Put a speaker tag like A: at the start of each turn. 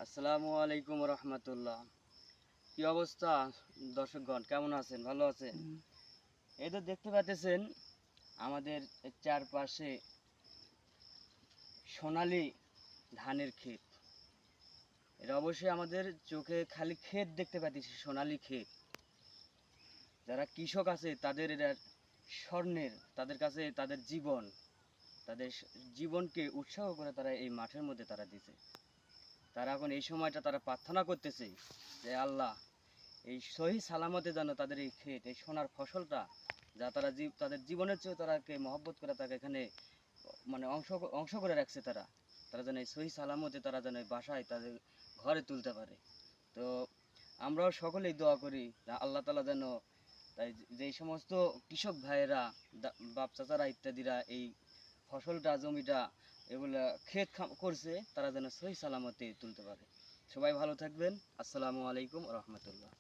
A: আসসালামু আলাইকুম রহমতুল্লাহ। কি অবস্থা দর্শকগণ, কেমন আছেন? ভালো আছেন? এই তো দেখতে পাচ্ছেন আমাদের চারপাশে সোনালী ধানের ক্ষেত। এটা অবশ্যই আমাদের চোখে খালি ক্ষেত দেখতে পাচ্ছি, সোনালী ক্ষেত। যারা কৃষক আছে তাদের এটা স্বর্ণের, তাদের কাছে তাদের জীবন, তাদের জীবনকে উৎসাহ করে তারা এই মাঠের মধ্যে তারা দিছে। তারা এখন এই সময়টা তারা প্রার্থনা করতেছে যে আল্লাহ এই সহি সালামতে যেন তাদের এই ক্ষেত, এই সোনার ফসলটা, যা তারা তাদের জীবনের চেয়ে তারাকে মহব্বত করে তাকে এখানে মানে অংশ করে রাখছে, তারা তারা যেন এই সহি সালামতে তারা যেন এই বাসায় তাদের ঘরে তুলতে পারে। তো আমরাও সকলেই দোয়া করি আল্লাহ তালা যেন তাই যেই সমস্ত কৃষক ভাইয়েরা, বাপ চাচারা ইত্যাদিরা এই ফসলটা, জমিটা, এগুলা ক্ষেত করছে, তারা যেন সহি সালামতে তুলতে পারে। সবাই ভালো থাকবেন। আসসালামু আলাইকুম রহমতুল্লাহ।